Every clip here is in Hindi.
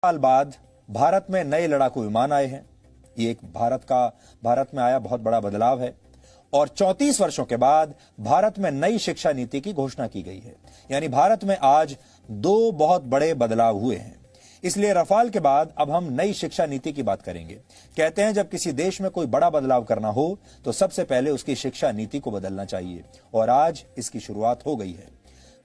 साल बाद भारत में नए लड़ाकू विमान आए हैं। ये एक भारत में आया बहुत बड़ा बदलाव है। और 34 वर्षों के बाद भारत में नई शिक्षा नीति की घोषणा की गई है। यानी भारत में आज दो बहुत बड़े बदलाव हुए हैं। इसलिए रफाल के बाद अब हम नई शिक्षा नीति की बात करेंगे। कहते हैं जब किसी देश में कोई बड़ा बदलाव करना हो तो सबसे पहले उसकी शिक्षा नीति को बदलना चाहिए, और आज इसकी शुरुआत हो गई है।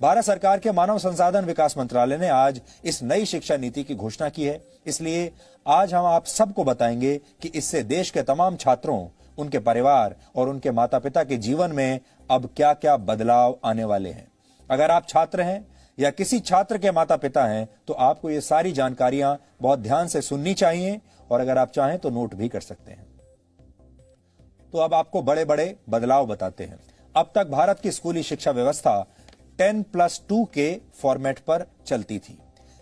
भारत सरकार के मानव संसाधन विकास मंत्रालय ने आज इस नई शिक्षा नीति की घोषणा की है। इसलिए आज हम आप सबको बताएंगे कि इससे देश के तमाम छात्रों, उनके परिवार और उनके माता पिता के जीवन में अब क्या क्या बदलाव आने वाले हैं। अगर आप छात्र हैं या किसी छात्र के माता पिता हैं तो आपको ये सारी जानकारियां बहुत ध्यान से सुननी चाहिए, और अगर आप चाहें तो नोट भी कर सकते हैं। तो अब आपको बड़े बड़े बदलाव बताते हैं। अब तक भारत की स्कूली शिक्षा व्यवस्था 10+2 के फॉर्मेट पर चलती थी,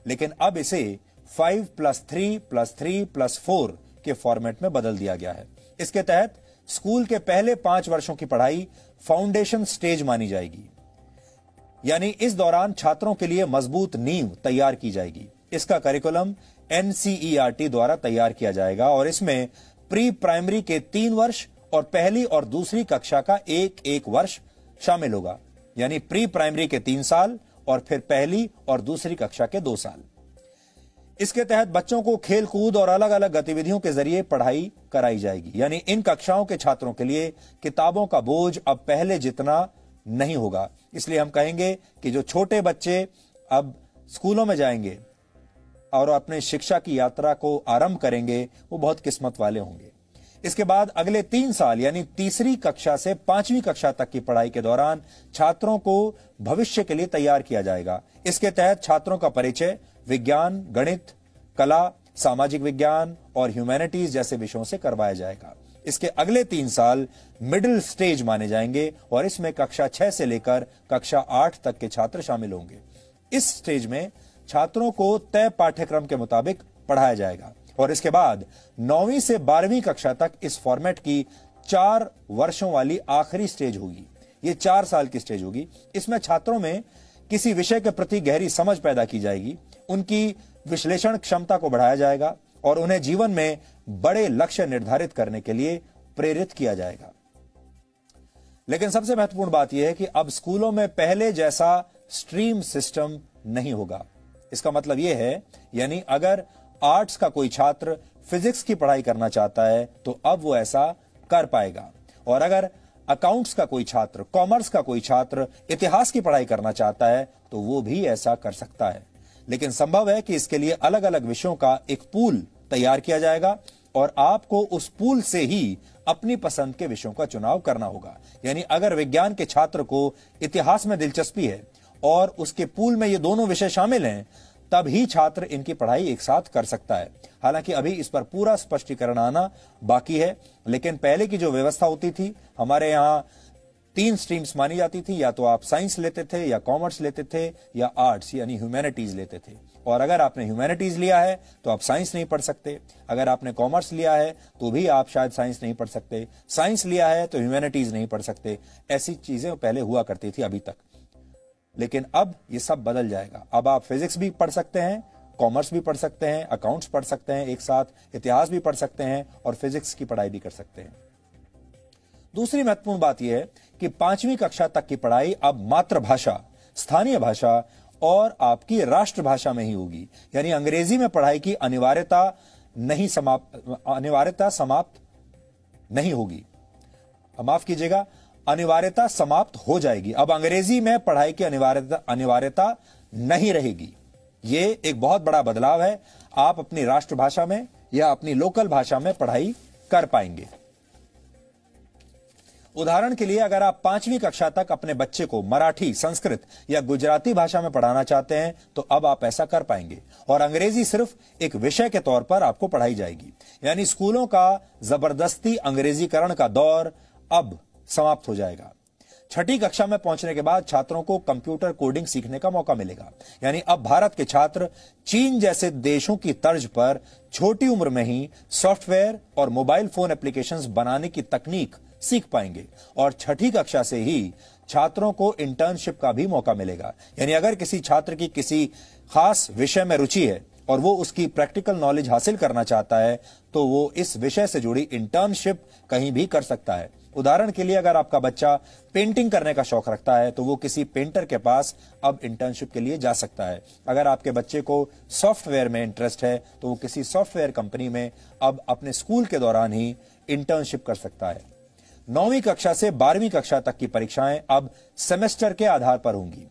लेकिन अब इसे 5+3+3+4 के फॉर्मेट में बदल दिया गया है। इसके तहत स्कूल के पहले 5 वर्षों की पढ़ाई फाउंडेशन स्टेज मानी जाएगी, यानी इस दौरान छात्रों के लिए मजबूत नींव तैयार की जाएगी। इसका करिकुलम NCERT द्वारा तैयार किया जाएगा और इसमें प्री प्राइमरी के 3 वर्ष और पहली और दूसरी कक्षा का एक वर्ष शामिल होगा, यानी प्री प्राइमरी के 3 साल और फिर पहली और दूसरी कक्षा के 2 साल। इसके तहत बच्चों को खेल कूद और अलग अलग गतिविधियों के जरिए पढ़ाई कराई जाएगी, यानी इन कक्षाओं के छात्रों के लिए किताबों का बोझ अब पहले जितना नहीं होगा। इसलिए हम कहेंगे कि जो छोटे बच्चे अब स्कूलों में जाएंगे और अपने शिक्षा की यात्रा को आरंभ करेंगे, वो बहुत किस्मत वाले होंगे। इसके बाद अगले 3 साल यानी तीसरी कक्षा से 5वीं कक्षा तक की पढ़ाई के दौरान छात्रों को भविष्य के लिए तैयार किया जाएगा। इसके तहत छात्रों का परिचय विज्ञान, गणित, कला, सामाजिक विज्ञान और ह्यूमैनिटीज जैसे विषयों से करवाया जाएगा। इसके अगले 3 साल मिडिल स्टेज माने जाएंगे और इसमें कक्षा 6 से लेकर कक्षा 8 तक के छात्र शामिल होंगे। इस स्टेज में छात्रों को तय पाठ्यक्रम के मुताबिक पढ़ाया जाएगा और इसके बाद 9वीं से 12वीं कक्षा तक इस फॉर्मेट की 4 वर्षों वाली आखिरी स्टेज होगी। ये 4 साल की स्टेज होगी। इसमें छात्रों में किसी विषय के प्रति गहरी समझ पैदा की जाएगी, उनकी विश्लेषण क्षमता को बढ़ाया जाएगा और उन्हें जीवन में बड़े लक्ष्य निर्धारित करने के लिए प्रेरित किया जाएगा। लेकिन सबसे महत्वपूर्ण बात यह है कि अब स्कूलों में पहले जैसा स्ट्रीम सिस्टम नहीं होगा। इसका मतलब यह है, यानी अगर आर्ट्स का कोई छात्र फिजिक्स की पढ़ाई करना चाहता है तो अब वो ऐसा कर पाएगा, और अगर अकाउंट्स का कोई छात्र, कॉमर्स का कोई छात्र इतिहास की पढ़ाई करना चाहता है तो वो भी ऐसा कर सकता है। लेकिन संभव है कि इसके लिए अलग अलग विषयों का एक पूल तैयार किया जाएगा और आपको उस पूल से ही अपनी पसंद के विषयों का चुनाव करना होगा। यानी अगर विज्ञान के छात्र को इतिहास में दिलचस्पी है और उसके पूल में ये दोनों विषय शामिल हैं, तब ही छात्र इनकी पढ़ाई एक साथ कर सकता है। हालांकि अभी इस पर पूरा स्पष्टीकरण आना बाकी है, लेकिन पहले की जो व्यवस्था होती थी, हमारे यहाँ 3 स्ट्रीम्स मानी जाती थी, या तो आप साइंस लेते थे या कॉमर्स लेते थे या आर्ट्स यानी ह्यूमैनिटीज लेते थे। और अगर आपने ह्यूमैनिटीज लिया है तो आप साइंस नहीं पढ़ सकते, अगर आपने कॉमर्स लिया है तो भी आप शायद साइंस नहीं पढ़ सकते, साइंस लिया है तो ह्यूमैनिटीज नहीं पढ़ सकते। ऐसी चीजें पहले हुआ करती थी अभी तक, लेकिन अब ये सब बदल जाएगा। अब आप फिजिक्स भी पढ़ सकते हैं, कॉमर्स भी पढ़ सकते हैं, अकाउंट्स पढ़ सकते हैं, एक साथ इतिहास भी पढ़ सकते हैं और फिजिक्स की पढ़ाई भी कर सकते हैं। दूसरी महत्वपूर्ण बात यह है कि 5वीं कक्षा तक की पढ़ाई अब मातृभाषा, स्थानीय भाषा और आपकी राष्ट्रभाषा में ही होगी। यानी अंग्रेजी में पढ़ाई की अनिवार्यता समाप्त नहीं होगी। माफ कीजिएगा, अनिवार्यता समाप्त हो जाएगी। अब अंग्रेजी में पढ़ाई की अनिवार्यता नहीं रहेगी। ये एक बहुत बड़ा बदलाव है। आप अपनी राष्ट्रभाषा में या अपनी लोकल भाषा में पढ़ाई कर पाएंगे। उदाहरण के लिए अगर आप 5वीं कक्षा तक अपने बच्चे को मराठी, संस्कृत या गुजराती भाषा में पढ़ाना चाहते हैं तो अब आप ऐसा कर पाएंगे, और अंग्रेजी सिर्फ एक विषय के तौर पर आपको पढ़ाई जाएगी। यानी स्कूलों का जबरदस्ती अंग्रेजीकरण का दौर अब समाप्त हो जाएगा। 6ठी कक्षा में पहुंचने के बाद छात्रों को कंप्यूटर कोडिंग सीखने का मौका मिलेगा। यानी अब भारत के छात्र चीन जैसे देशों की तर्ज पर छोटी उम्र में ही सॉफ्टवेयर और मोबाइल फोन एप्लीकेशंस बनाने की तकनीक सीख पाएंगे, और 6ठी कक्षा से ही छात्रों को इंटर्नशिप का भी मौका मिलेगा। यानी अगर किसी छात्र की किसी खास विषय में रुचि है और वो उसकी प्रैक्टिकल नॉलेज हासिल करना चाहता है तो वो इस विषय से जुड़ी इंटर्नशिप कहीं भी कर सकता है। उदाहरण के लिए अगर आपका बच्चा पेंटिंग करने का शौक रखता है तो वो किसी पेंटर के पास अब इंटर्नशिप के लिए जा सकता है। अगर आपके बच्चे को सॉफ्टवेयर में इंटरेस्ट है तो वो किसी सॉफ्टवेयर कंपनी में अब अपने स्कूल के दौरान ही इंटर्नशिप कर सकता है। 9वीं कक्षा से 12वीं कक्षा तक की परीक्षाएं अब सेमेस्टर के आधार पर होंगी।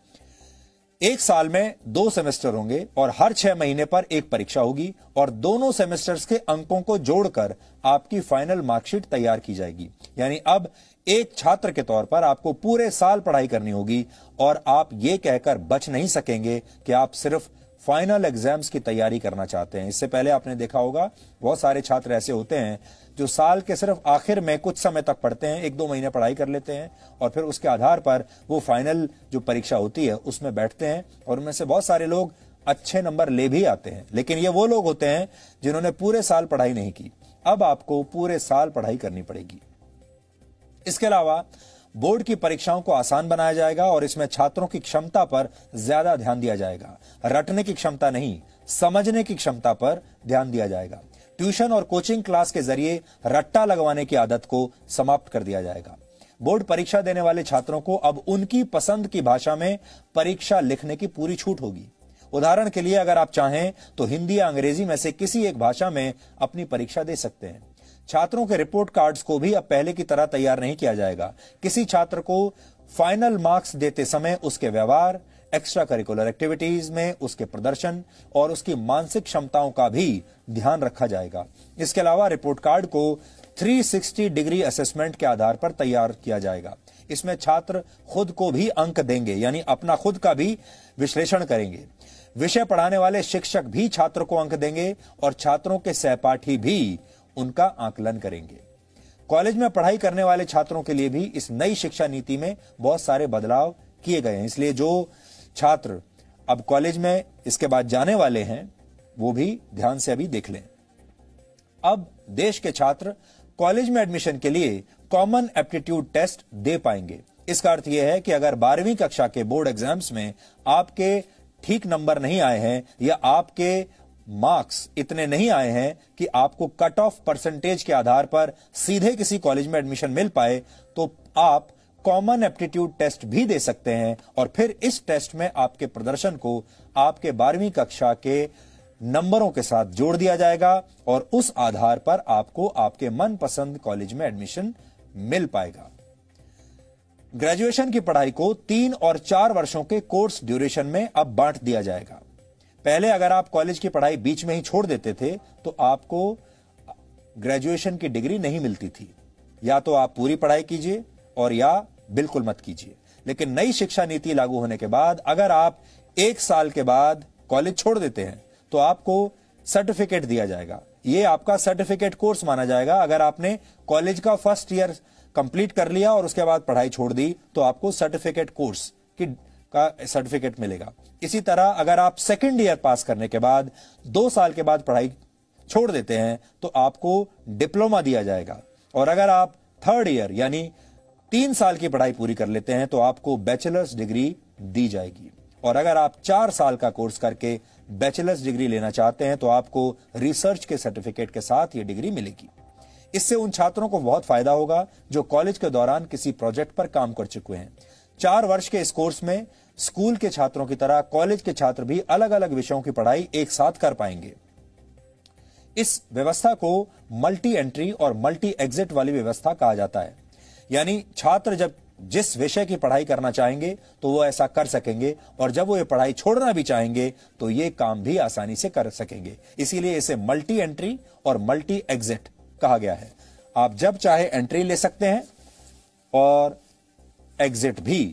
एक साल में 2 सेमेस्टर होंगे और हर 6 महीने पर एक परीक्षा होगी और दोनों सेमेस्टर्स के अंकों को जोड़कर आपकी फाइनल मार्कशीट तैयार की जाएगी। यानी अब एक छात्र के तौर पर आपको पूरे साल पढ़ाई करनी होगी और आप ये कहकर बच नहीं सकेंगे कि आप सिर्फ फाइनल एग्जाम्स की तैयारी करना चाहते हैं। इससे पहले आपने देखा होगा बहुत सारे छात्र ऐसे होते हैं जो साल के सिर्फ आखिर में कुछ समय तक पढ़ते हैं, 1-2 महीने पढ़ाई कर लेते हैं और फिर उसके आधार पर वो फाइनल जो परीक्षा होती है उसमें बैठते हैं और उनमें से बहुत सारे लोग अच्छे नंबर ले भी आते हैं। लेकिन ये वो लोग होते हैं जिन्होंने पूरे साल पढ़ाई नहीं की। अब आपको पूरे साल पढ़ाई करनी पड़ेगी। इसके अलावा बोर्ड की परीक्षाओं को आसान बनाया जाएगा और इसमें छात्रों की क्षमता पर ज्यादा ध्यान दिया जाएगा। रटने की क्षमता नहीं, समझने की क्षमता पर ध्यान दिया जाएगा। ट्यूशन और कोचिंग क्लास के जरिए रट्टा लगवाने की आदत को समाप्त कर दिया जाएगा। बोर्ड परीक्षा देने वाले छात्रों को अब उनकी पसंद की भाषा में परीक्षा लिखने की पूरी छूट होगी। उदाहरण के लिए अगर आप चाहें तो हिंदी या अंग्रेजी में से किसी एक भाषा में अपनी परीक्षा दे सकते हैं। छात्रों के रिपोर्ट कार्ड्स को भी अब पहले की तरह तैयार नहीं किया जाएगा। किसी छात्र को फाइनल मार्क्स देते समय उसके व्यवहार, एक्स्ट्रा करिकुलर एक्टिविटीज में उसके प्रदर्शन और उसकी मानसिक क्षमताओं का भी ध्यान रखा जाएगा। इसके अलावा रिपोर्ट कार्ड को 360 डिग्री असेसमेंट के आधार पर तैयार किया जाएगा। इसमें छात्र खुद को भी अंक देंगे, यानी अपना खुद का भी विश्लेषण करेंगे। विषय पढ़ाने वाले शिक्षक भी छात्र को अंक देंगे और छात्रों के सहपाठी भी उनका आकलन करेंगे। कॉलेज में पढ़ाई करने वाले छात्रों के लिए भी इस नई शिक्षा नीति में बहुत सारे बदलाव किए गए हैं। इसलिए जो छात्र अब कॉलेज में इसके बाद जाने वाले हैं वो भी ध्यान से अभी देख लें। अब देश के छात्र कॉलेज में एडमिशन के लिए कॉमन एप्टीट्यूड टेस्ट दे पाएंगे। इसका अर्थ यह है कि अगर 12वीं कक्षा के बोर्ड एग्जाम्स में आपके ठीक नंबर नहीं आए हैं या आपके मार्क्स इतने नहीं आए हैं कि आपको कट ऑफ परसेंटेज के आधार पर सीधे किसी कॉलेज में एडमिशन मिल पाए, तो आप कॉमन एप्टीट्यूड टेस्ट भी दे सकते हैं और फिर इस टेस्ट में आपके प्रदर्शन को आपके 12वीं कक्षा के नंबरों के साथ जोड़ दिया जाएगा और उस आधार पर आपको आपके मनपसंद कॉलेज में एडमिशन मिल पाएगा। ग्रेजुएशन की पढ़ाई को 3 और 4 वर्षों के कोर्स ड्यूरेशन में अब बांट दिया जाएगा। पहले अगर आप कॉलेज की पढ़ाई बीच में ही छोड़ देते थे तो आपको ग्रेजुएशन की डिग्री नहीं मिलती थी। या तो आप पूरी पढ़ाई कीजिए और या बिल्कुल मत कीजिए। लेकिन नई शिक्षा नीति लागू होने के बाद अगर आप 1 साल के बाद कॉलेज छोड़ देते हैं तो आपको सर्टिफिकेट दिया जाएगा। ये आपका सर्टिफिकेट कोर्स माना जाएगा। अगर आपने कॉलेज का फर्स्ट ईयर कंप्लीट कर लिया और उसके बाद पढ़ाई छोड़ दी तो आपको सर्टिफिकेट कोर्स का सर्टिफिकेट मिलेगा। इसी तरह अगर आप सेकंड ईयर पास करने के बाद 2 साल के बाद पढ़ाई छोड़ देते हैं तो आपको डिप्लोमा दिया जाएगा और अगर आप थर्ड ईयर यानी 3 साल की पढ़ाई पूरी कर लेते हैं तो आपको बैचलर्स डिग्री दी जाएगी और अगर आप 4 साल का कोर्स करके बैचलर्स डिग्री लेना चाहते हैं तो आपको रिसर्च के सर्टिफिकेट के साथ ये डिग्री मिलेगी। इससे उन छात्रों को बहुत फायदा होगा जो कॉलेज के दौरान किसी प्रोजेक्ट पर काम कर चुके हैं। 4 वर्ष के इस कोर्स में स्कूल के छात्रों की तरह कॉलेज के छात्र भी अलग अलग विषयों की पढ़ाई एक साथ कर पाएंगे। इस व्यवस्था को मल्टी एंट्री और मल्टी एग्जिट वाली व्यवस्था कहा जाता है। यानी छात्र जब जिस विषय की पढ़ाई करना चाहेंगे तो वो ऐसा कर सकेंगे और जब वो ये पढ़ाई छोड़ना भी चाहेंगे तो ये काम भी आसानी से कर सकेंगे। इसीलिए इसे मल्टी एंट्री और मल्टी एग्जिट कहा गया है। आप जब चाहे एंट्री ले सकते हैं और एग्जिट भी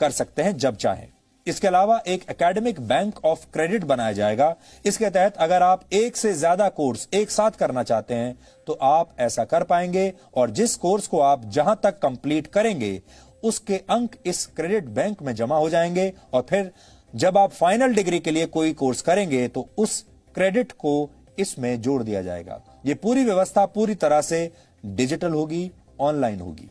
कर सकते हैं जब चाहें। इसके अलावा एक एकेडमिक बैंक ऑफ क्रेडिट बनाया जाएगा। इसके तहत अगर आप एक से ज्यादा कोर्स एक साथ करना चाहते हैं तो आप ऐसा कर पाएंगे और जिस कोर्स को आप जहां तक कंप्लीट करेंगे उसके अंक इस क्रेडिट बैंक में जमा हो जाएंगे और फिर जब आप फाइनल डिग्री के लिए कोई कोर्स करेंगे तो उस क्रेडिट को इसमें जोड़ दिया जाएगा। यह पूरी व्यवस्था पूरी तरह से डिजिटल होगी, ऑनलाइन होगी।